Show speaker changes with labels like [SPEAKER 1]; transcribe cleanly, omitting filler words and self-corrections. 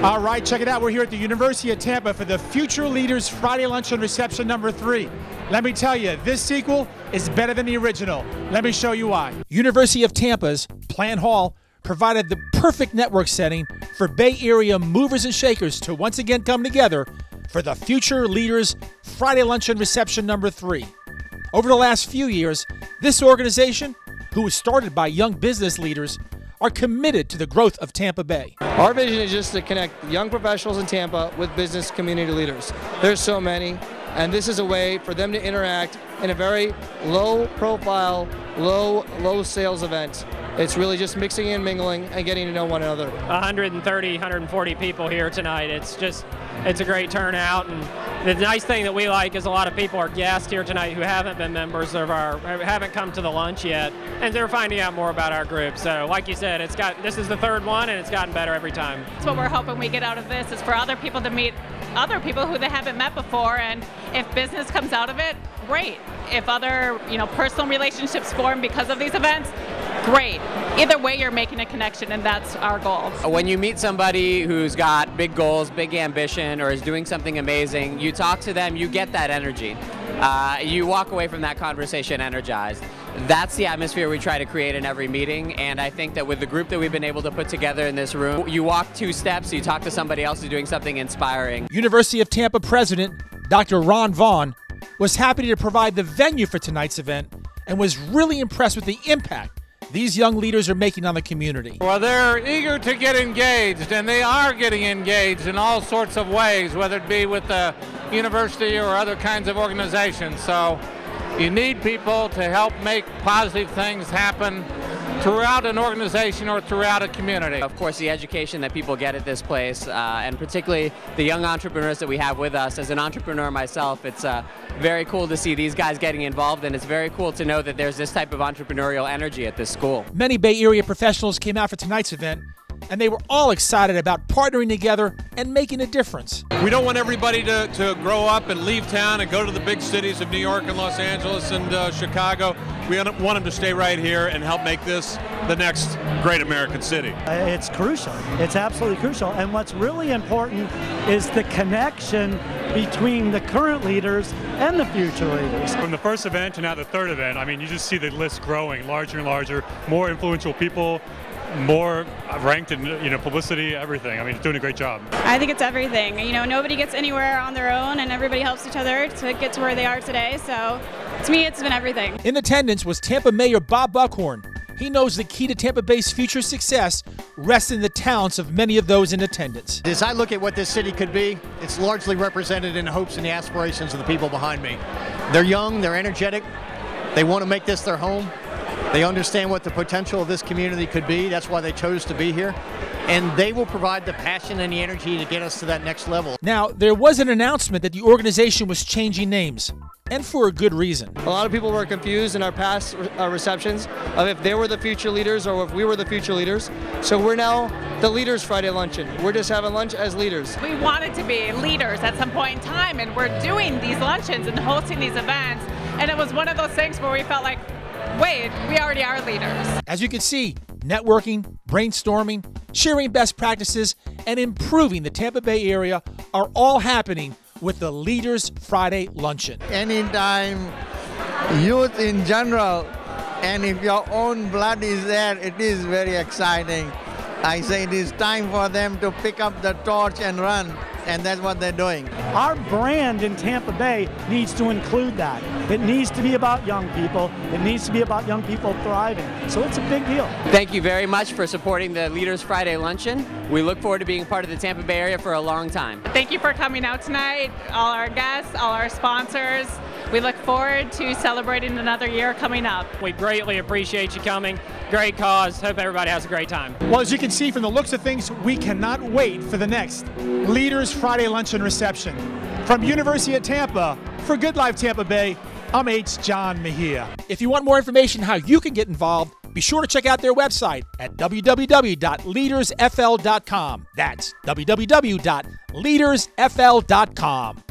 [SPEAKER 1] All right, check it out. We're here at the University of Tampa for the Future Leaders Friday Luncheon Reception number 3. Let me tell you, this sequel is better than the original. Let me show you why. University of Tampa's Plant Hall provided the perfect network setting for Bay Area movers and shakers to once again come together for the Future Leaders Friday Luncheon Reception number 3. Over the last few years, this organization, who was started by young business leaders, are committed to the growth of Tampa Bay.
[SPEAKER 2] Our vision is just to connect young professionals in Tampa with business community leaders. There's so many, and this is a way for them to interact in a very low profile, low sales event. It's really just mixing and mingling and getting to know one another. 130, 140 people here tonight. It's a great turnout, and the nice thing that we like is a lot of people are guests here tonight who haven't been members of haven't come to the lunch yet, and they're finding out more about our group. So like you said, this is the third one, and it's gotten better every time.
[SPEAKER 3] That's what we're hoping we get out of this, is for other people to meet other people who they haven't met before, and if business comes out of it, great. If other personal relationships form because of these events, great. Either way, you're making a connection, and that's our goal.
[SPEAKER 4] When you meet somebody who's got big goals, big ambition, or is doing something amazing, you talk to them, you get that energy. You walk away from that conversation energized. That's the atmosphere we try to create in every meeting, and I think that with the group that we've been able to put together in this room, you walk 2 steps, you talk to somebody else who's doing something inspiring.
[SPEAKER 1] University of Tampa President Dr. Ron Vaughn was happy to provide the venue for tonight's event and was really impressed with the impact these young leaders are making on the community.
[SPEAKER 5] Well, they're eager to get engaged, and they are getting engaged in all sorts of ways, whether it be with the university or other kinds of organizations. So you need people to help make positive things happen throughout an organization or throughout a community.
[SPEAKER 4] Of course, the education that people get at this place, and particularly the young entrepreneurs that we have with us. As an entrepreneur myself, it's very cool to see these guys getting involved, and it's very cool to know that there's this type of entrepreneurial energy at this school.
[SPEAKER 1] Many Bay Area professionals came out for tonight's event, and they were all excited about partnering together and making a difference.
[SPEAKER 6] We don't want everybody to grow up and leave town and go to the big cities of New York and Los Angeles and Chicago. We want them to stay right here and help make this the next great American city.
[SPEAKER 7] It's crucial. It's absolutely crucial. And what's really important is the connection between the current leaders and the future leaders.
[SPEAKER 8] From the first event to now the third event, I mean, you just see the list growing larger and larger, more influential people, more ranked in publicity, everything. I mean, it's doing a great job.
[SPEAKER 9] I think it's everything. Nobody gets anywhere on their own, and everybody helps each other to get to where they are today. So to me, it's been everything.
[SPEAKER 1] In attendance was Tampa Mayor Bob Buckhorn. He knows the key to Tampa Bay's future success rests in the talents of many of those in attendance.
[SPEAKER 10] As I look at what this city could be, it's largely represented in the hopes and the aspirations of the people behind me. They're young, they're energetic, they want to make this their home. They understand what the potential of this community could be. That's why they chose to be here. And they will provide the passion and the energy to get us to that next level.
[SPEAKER 1] Now, there was an announcement that the organization was changing names, and for a good reason.
[SPEAKER 2] A lot of people were confused in our past receptions of if they were the future leaders or if we were the future leaders. So we're now the Leaders Friday Luncheon. We're just having lunch as leaders.
[SPEAKER 3] We wanted to be leaders at some point in time, and we're doing these luncheons and hosting these events. And it was one of those things where we felt like, wait, we already are leaders.
[SPEAKER 1] As you can see, networking, brainstorming, sharing best practices, and improving the Tampa Bay area are all happening with the Leaders Friday Luncheon.
[SPEAKER 11] Anytime youth in general, and if your own blood is there, it is very exciting. I say it is time for them to pick up the torch and run. And that's what they're doing.
[SPEAKER 7] Our brand in Tampa Bay needs to include that. It needs to be about young people. It needs to be about young people thriving. So it's a big deal.
[SPEAKER 4] Thank you very much for supporting the Leaders Friday Luncheon. We look forward to being part of the Tampa Bay area for a long time.
[SPEAKER 3] Thank you for coming out tonight, all our guests, all our sponsors. We look forward to celebrating another year coming up.
[SPEAKER 2] We greatly appreciate you coming. Great cause. Hope everybody has a great time.
[SPEAKER 1] Well, as you can see from the looks of things, we cannot wait for the next Leaders Friday Luncheon reception. From University of Tampa, for Good Life Tampa Bay, I'm H John Mejia. If you want more information how you can get involved, be sure to check out their website at www.leadersfl.com. That's www.leadersfl.com.